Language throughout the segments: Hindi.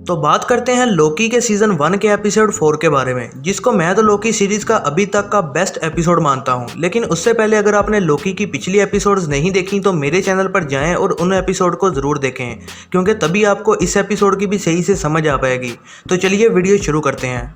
तो बात करते हैं लोकी के सीज़न 1 के एपिसोड 4 के बारे में, जिसको मैं तो लोकी सीरीज़ का अभी तक का बेस्ट एपिसोड मानता हूं। लेकिन उससे पहले अगर आपने लोकी की पिछली एपिसोड्स नहीं देखी तो मेरे चैनल पर जाएं और उन एपिसोड को ज़रूर देखें, क्योंकि तभी आपको इस एपिसोड की भी सही से समझ आ पाएगी। तो चलिए वीडियो शुरू करते हैं।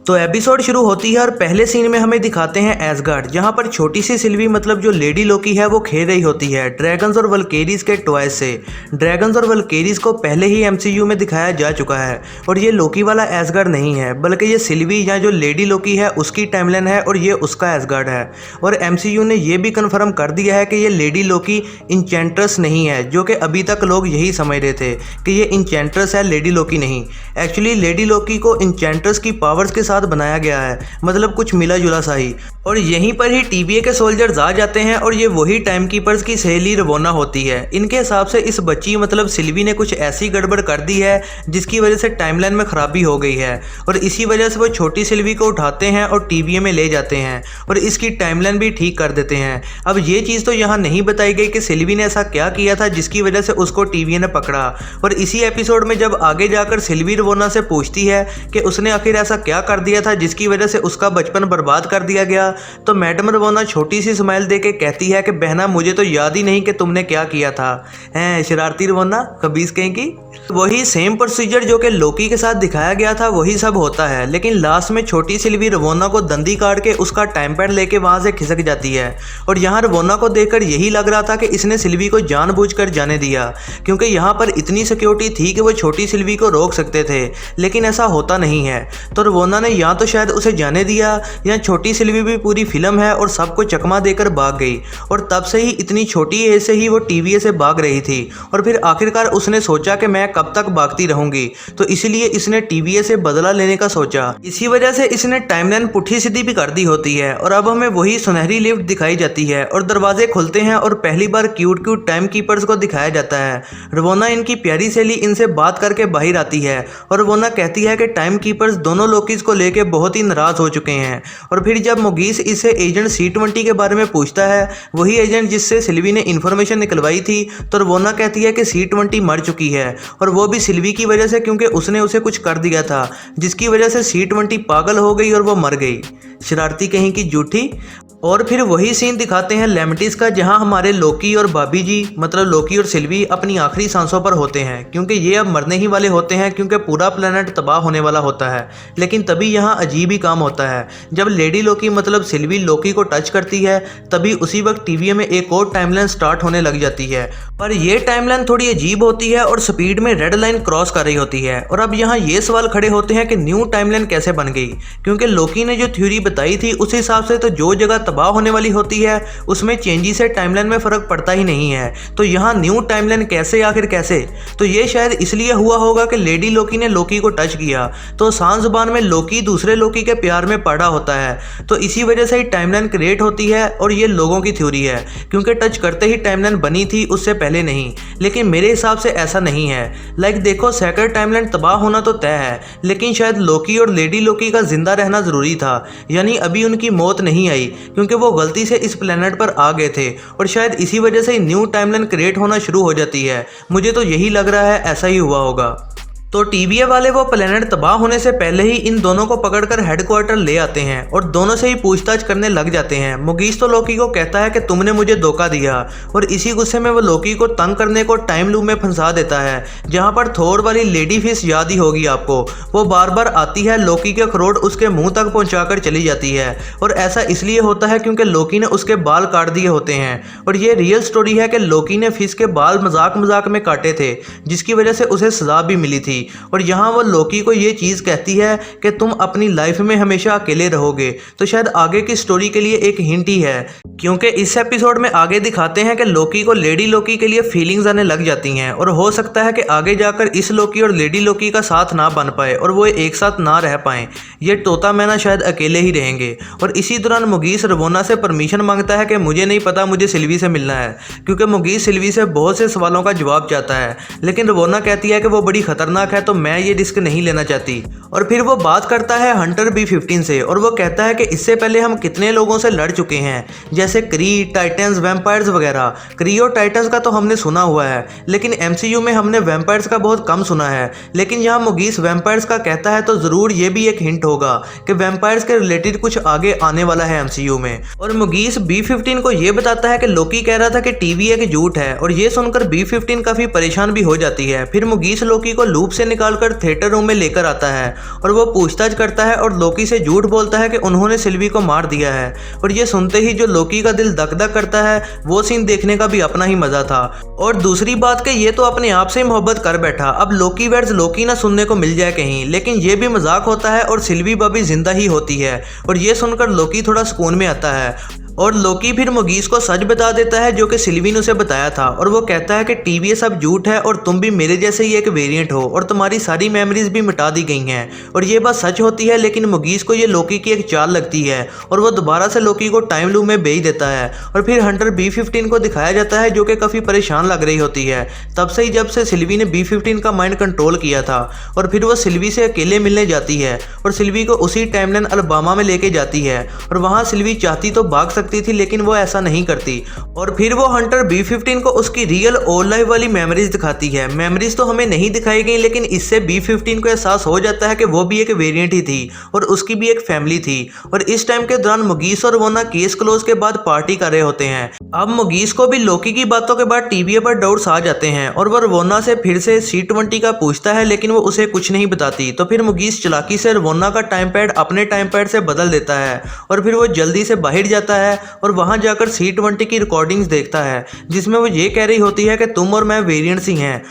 तो एपिसोड शुरू होती है और पहले सीन में हमें दिखाते हैं एसगार्ड, जहां पर छोटी सी सिल्वी मतलब जो लेडी लोकी है वो खेल रही होती है ड्रैगन्स और वल्केरीज के टॉयज से। ड्रैगन्स और वल्केरीज को पहले ही एमसीयू में दिखाया जा चुका है और ये लोकी वाला एसगार्ड नहीं है, बल्कि ये सिल्वी या जो लेडी लोकी है उसकी टाइमलाइन है और ये उसका एसगार्ड है। और एमसीयू ने ये भी कन्फर्म कर दिया है कि ये लेडी लोकी इंचेंट्रेस नहीं है, जो कि अभी तक लोग यही समझ रहे थे कि ये इंचेंट्रेस है, लेडी लोकी नहीं। एक्चुअली लेडी लोकी को इंचेंट्रेस की पावर्स के साथ बनाया गया है, मतलब कुछ मिला जुला सा ही। और यहीं पर ही टीवीए के सोल्जर्स आ जाते हैं और ये वही टाइम कीपर्स की सहेली रवोना होती है। इनके हिसाब से इस बच्ची मतलब सिल्वी ने कुछ ऐसी गड़बड़ कर दी है जिसकी वजह से टाइमलाइन में खराबी हो गई है, और इसी वजह से वो छोटी सिल्वी को उठाते हैं और टीवीए में ले जाते हैं और इसकी टाइमलाइन भी ठीक कर देते हैं। अब ये चीज़ तो यहाँ नहीं बताई गई कि सिल्वी ने ऐसा क्या किया था जिसकी वजह से उसको टीवीए ने पकड़ा। और इसी एपिसोड में जब आगे जाकर सिल्वी रवोना से पूछती है कि उसने आखिर ऐसा क्या कर दिया था जिसकी वजह से उसका बचपन बर्बाद कर दिया गया, तो मैडम रवोना छोटी सी स्माइल देके कहती है कि बहना मुझे तो याद ही नहीं कि तुमने क्या किया था। हैं शरारती रवोना, खबीस कहेंगी। वही सेम प्रोसीजर जो कि लोकी के साथ दिखाया गया था वही सब होता है, लेकिन लास्ट में छोटी सिल्वी रवोना को दंदी काट के उसका टाइम पैड लेके वहां से खिसक जाती है। और यहाँ रवोना को देखकर यही लग रहा था कि इसने सिल्वी को जानबूझकर जाने दिया, क्योंकि यहाँ पर इतनी सिक्योरिटी थी कि वो छोटी सिल्वी को रोक सकते थे, लेकिन ऐसा होता नहीं है। तो रवोना ने या तो शायद उसे जाने दिया या छोटी सिल्वी भी पूरी फिल्म है और सबको चकमा देकर भाग गई। और तब से ही इतनी छोटी एज से ही वो टीवीए से भाग रही थी और फिर आखिरकार उसने सोचा कि मैं कब तक भागती रहूंगी, तो इसलिए इसने टीवीए से बदला लेने का सोचा। इसी वजह से इसने टाइमलाइन पुट्ठी सीधी भी कर दी होती है। और अब हमें वही सुनहरी लिफ्ट दिखाई जाती है और दरवाजे खुलते हैं और पहली बार क्यूट क्यूट टाइम कीपर्स को दिखाया जाता है। रवोना इनकी प्यारी सहेली इनसे बात करके बाहर आती है और रवोना कहती है कि टाइम कीपर्स दोनों लोकीज को लेके बहुत ही नाराज हो चुके हैं। और फिर जब मुगीस इससे एजेंट C20 के बारे में पूछता है, वही एजेंट जिससे सिल्वी ने इन्फॉर्मेशन निकलवाई थी, तो रवोना कहती है कि C20 मर चुकी है और वो भी सिल्वी की वजह से, क्योंकि उसने उसे कुछ कर दिया था जिसकी वजह से C20 पागल हो गई और वो मर गई। शरारती कहीं की झूठी। और फिर वही सीन दिखाते हैं लेमेटिस का, जहां हमारे लोकी और भाभी जी मतलब लोकी और सिल्वी अपनी आखिरी सांसों पर होते हैं, क्योंकि ये अब मरने ही वाले होते हैं, क्योंकि पूरा प्लेनेट तबाह होने वाला होता है। लेकिन तभी यहाँ अजीब ही काम होता है, जब लेडी लोकी मतलब सिल्वी लोकी को टच करती है तभी उसी वक्त टीवी में एक और टाइमलाइन स्टार्ट होने लग जाती है। पर यह टाइमलाइन थोड़ी अजीब होती है और स्पीड में रेड लाइन क्रॉस कर रही होती है। और अब यहाँ ये सवाल खड़े होते हैं कि न्यू टाइमलाइन कैसे बन गई, क्योंकि लोकी ने जो थ्योरी बताई थी उस हिसाब से तो जो जगह तबाह होने वाली होती है उसमें चेंजेस से टाइमलाइन में फर्क पड़ता ही नहीं है, तो यहाँ न्यू टाइमलाइन कैसे, आखिर कैसे? तो ये शायद इसलिए हुआ होगा कि लेडी लोकी ने लोकी को टच किया, तो शान जुबान में लोकी दूसरे लोकी के प्यार में पड़ा होता है, तो इसी वजह से ही टाइमलाइन क्रिएट होती है। और ये लोगों की थ्योरी है, क्योंकि टच करते ही टाइमलाइन बनी थी, उससे पहले नहीं। लेकिन मेरे हिसाब से ऐसा नहीं है। लाइक देखो, सेकंड टाइमलाइन तबाह होना तो तय है, लेकिन शायद लोकी और लेडी लोकी का जिंदा रहना जरूरी था, यानी अभी उनकी मौत नहीं आई, क्योंकि वो गलती से इस प्लेनेट पर आ गए थे और शायद इसी वजह से न्यू टाइमलाइन क्रिएट होना शुरू हो जाती है। मुझे तो यही लग रहा है, ऐसा ही हुआ होगा। तो टीवीए वाले वो प्लेनेट तबाह होने से पहले ही इन दोनों को पकड़कर हेडक्वार्टर ले आते हैं और दोनों से ही पूछताछ करने लग जाते हैं। मुगीस तो लोकी को कहता है कि तुमने मुझे धोखा दिया, और इसी गुस्से में वो लोकी को तंग करने को टाइम लूप में फंसा देता है, जहां पर थोर वाली लेडी फिश याद ही होगी आपको। वो बार बार आती है, लोकी के अखरोट उसके मुंह तक पहुंचाकर चली जाती है, और ऐसा इसलिए होता है क्योंकि लोकी ने उसके बाल काट दिए होते हैं। और ये रियल स्टोरी है कि लोकी ने फिश के बाल मजाक मजाक में काटे थे, जिसकी वजह से उसे सजा भी मिली थी। और यहाँ वो लोकी को ये चीज़ कहती है कि तुम अपनी लाइफ में हमेशा अकेले रहोगे, तो शायद आगे की स्टोरी के लिए एक हिंट ही है, क्योंकि इस एपिसोड में आगे दिखाते हैं कि लोकी को लेडी लोकी के लिए फीलिंग्स आने लग जाती हैं, और हो सकता है कि आगे जाकर इस लोकी और लेडी लोकी का साथ ना बन पाए और वो एक साथ ना रह पाएं। ये तोता मैना शायद अकेले ही रहेंगे। और इसी दौरान मुगीस रवोना से परमिशन मांगता है कि मुझे नहीं पता, मुझे सिल्वी से मिलना है, क्योंकि मुगीस सिल्वी से बहुत से सवालों का जवाब चाहता है। लेकिन रवोना कहती है कि वो बड़ी खतरनाक है तो मैं ये रिस्क नहीं लेना चाहती। और फिर वो बात करता है हंटर B15 से और वो कहता है कि इससे पहले हम कितने लोगों से लड़ चुके हैं, जैसे क्री, टाइटन्स, वैम्पायर्स वगैरह। क्री और टाइटन्स का तो हमने सुना हुआ है, लेकिन MCU में हमने वैम्पायर्स का बहुत कम सुना है। लेकिन यहाँ मुगीस वैम्पायर्स का कहता है तो ज़रूर ये भी एक हिंट होगा कि वैम्पायर्स के रिलेटेड कुछ आगे आने वाला है MCU में। और मुगीस B15 को ये बताता है कि लोकी कह रहा था कि टीवी एक झूठ है, और ये सुनकर B15 काफ़ी परेशान भी हो जाती है। फिर मुगीस लोकी को लूप से निकालकर थिएटर रूम में लेकर आता है और वो पूछताछ करता है और लोकी से झूठ बोलता है कि उन्होंने सिल्वी को मार दिया है। और ये सुनते ही जो लोकी का दिल धक धक करता है, वो सीन देखने का भी अपना ही मजा था। और दूसरी बात कि ये तो अपने आप से ही मोहब्बत कर बैठा, अब लोकी वर्ड्स लोकी ना सुनने को मिल जाए कहीं। लेकिन ये भी मजाक होता है और सिल्वी बॉबी जिंदा ही होती है, और ये सुनकर लोकी थोड़ा सुकून में आता है। और लोकी फिर मुगीस को सच बता देता है जो कि सिल्वी ने उसे बताया था, और वो कहता है कि टीवी ये सब झूठ है और तुम भी मेरे जैसे ही एक वेरिएंट हो और तुम्हारी सारी मेमोरीज भी मिटा दी गई हैं। और ये बात सच होती है, लेकिन मुगीस को ये लोकी की एक चाल लगती है और वो दोबारा से लोकी को टाइम लूप में भेज देता है। और फिर हंटर B15 को दिखाया जाता है जो कि काफ़ी परेशान लग रही होती है तब से ही, जब से सिल्वी ने B15 का माइंड कंट्रोल किया था। और फिर वो सिल्वी से अकेले मिलने जाती है और सिल्वी को उसी टाइमलाइन अलबामा में लेके जाती है, और वहाँ सिल्वी चाहती तो भाग सकती थी लेकिन वो ऐसा नहीं करती। और फिर वो हंटर B15 को उसकी रियल और लाइफ वाली मेमोरीज दिखाती है। मेमोरीज तो हमें नहीं दिखाई गई, लेकिन इससे B15 को एहसास हो जाता है कि वो भी एक वेरिएंट ही थी और उसकी भी एक फैमिली थी। और इस टाइम के दौरान मुगीस और वोना केस क्लोज के बाद पार्टी कर रहे होते हैं। अब मुगीस को भी लोकी की बातों के बाद टीवी पर डाउट्स आ जाते हैं और वो रवोना से फिर से C20 का पूछता है, लेकिन वो उसे कुछ नहीं बताती। तो फिर मुगीस चालाकी से रवोना का टाइम पैड अपने टाइम पैड से बदल देता है और फिर वो जल्दी से बाहर जाता है और वहां जाकर C20 की रिकॉर्डिंग्स देखता है, जिसमें वो ये कह रही होती है कि तुम और मैं वेरिएंट्स ही हैं।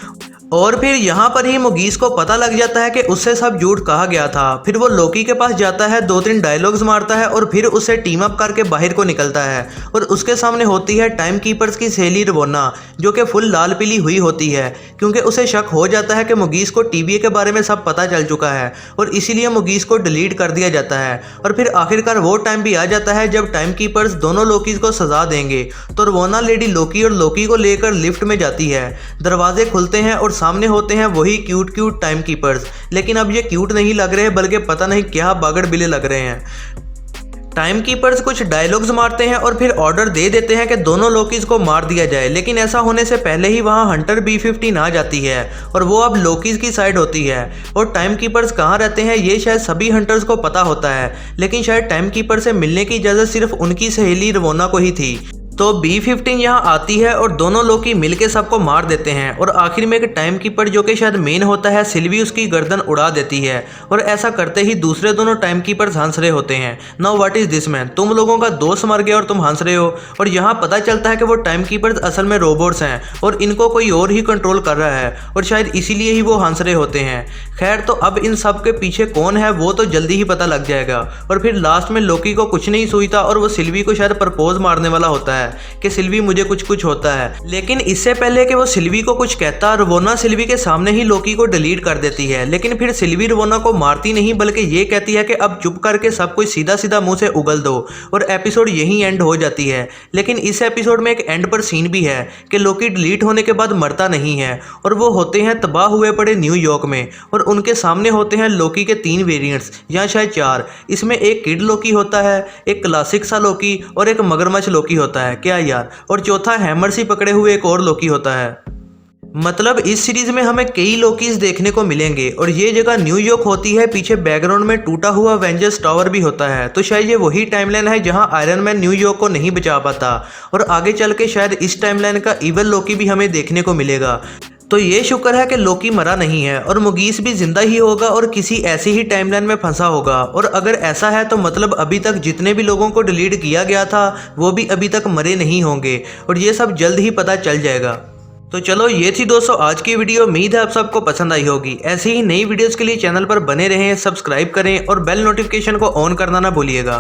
और फिर यहाँ पर ही मुगीस को पता लग जाता है कि उससे सब झूठ कहा गया था। फिर वो लोकी के पास जाता है, 2-3 डायलॉग्स मारता है और फिर उसे टीम अप करके बाहर को निकलता है। और उसके सामने होती है टाइम कीपर्स की सहेली रवोना, जो कि फुल लाल पीली हुई होती है, क्योंकि उसे शक हो जाता है कि मुगीस को टीवी के बारे में सब पता चल चुका है और इसीलिए मुगीस को डिलीट कर दिया जाता है। और फिर आखिरकार वो टाइम भी आ जाता है जब टाइम कीपर्स दोनों लोकीज को सजा देंगे। तो रवोना लेडी लोकी और लोकी को लेकर लिफ्ट में जाती है। दरवाजे खुलते हैं और सामने होते हैं वही क्यूट टाइम कीपर्स, लेकिन अब ये क्यूट नहीं लग रहे बल्कि पता नहीं क्या बागड़ बिले लग रहे हैं। टाइम कीपर्स कुछ डायलॉग्स मारते हैं और फिर ऑर्डर दे देते हैं कि दोनों लोकीज को मार दिया जाए, लेकिन ऐसा होने से पहले ही वहां हंटर B15 आ जाती है और वो अब लोकीज की साइड होती है। और टाइम कीपर्स कहाँ रहते हैं ये शायद सभी हंटर्स को पता होता है, लेकिन शायद टाइम कीपर से मिलने की इजाज़त सिर्फ उनकी सहेली रवोना को ही थी। तो B15 यहाँ आती है और दोनों लोकी मिलके सबको मार देते हैं और आखिर में एक टाइम कीपर जो कि शायद मेन होता है सिल्वी उसकी गर्दन उड़ा देती है। और ऐसा करते ही दूसरे दोनों टाइम कीपर्स हंस रहे होते हैं। Now what is this man, तुम लोगों का दोस्त मर गया और तुम हंस रहे हो। और यहाँ पता चलता है कि वो टाइम कीपर्स असल में रोबोट्स हैं और इनको कोई और ही कंट्रोल कर रहा है और शायद इसीलिए ही वो हंस रहे होते हैं। खैर, तो अब इन सब के पीछे कौन है वो तो जल्दी ही पता लग जाएगा। और फिर लास्ट में लोकी को कुछ नहीं सूझता और वो सिल्वी को शायद प्रपोज मारने वाला होता है कि सिल्वी मुझे कुछ होता है। लेकिन इससे पहले कि वो सिल्वी को कुछ कहता, रवोना सिल्वी के सामने ही लोकी को डिलीट कर देती है। लेकिन फिर सिल्वी रवोना को मारती नहीं बल्कि ये कहती है कि अब चुप करके सब कुछ सीधा सीधा मुंह से उगल दो, और एपिसोड यहीं एंड हो जाती है। लेकिन इस एपिसोड में एक एंड पर सीन भी है कि लोकी डिलीट होने के बाद मरता नहीं है और वो होते हैं तबाह हुए पड़े न्यूयॉर्क में और उनके सामने होते हैं लोकी के 3 वेरिएंट्स या शायद 4। इसमें एक किड लोकी होता है, एक क्लासिक सा लोकी और एक मगरमच्छ लोकी होता है क्या यार, और चौथा हैमर सी पकड़े हुए एक और लोकी होता है। मतलब इस सीरीज में हमें कई लोकीज देखने को मिलेंगे और ये जगह न्यूयॉर्क होती है। पीछे बैकग्राउंड में टूटा हुआ वेंजर्स टावर भी होता है, तो शायद ये वही टाइमलाइन है जहां आयरन मैन न्यूयॉर्क को नहीं बचा पाता और आगे चल के शायद इस टाइमलाइन का इवल लोकी भी हमें देखने को मिलेगा। तो ये शुक्र है कि लोकी मरा नहीं है और मुगीस भी जिंदा ही होगा और किसी ऐसी ही टाइमलाइन में फंसा होगा। और अगर ऐसा है तो मतलब अभी तक जितने भी लोगों को डिलीट किया गया था वो भी अभी तक मरे नहीं होंगे और ये सब जल्द ही पता चल जाएगा। तो चलो ये थी दोस्तों आज की वीडियो। उम्मीद है आप सबको पसंद आई होगी। ऐसे ही नई वीडियोस के लिए चैनल पर बने रहें, सब्सक्राइब करें और बेल नोटिफिकेशन को ऑन करना ना भूलिएगा।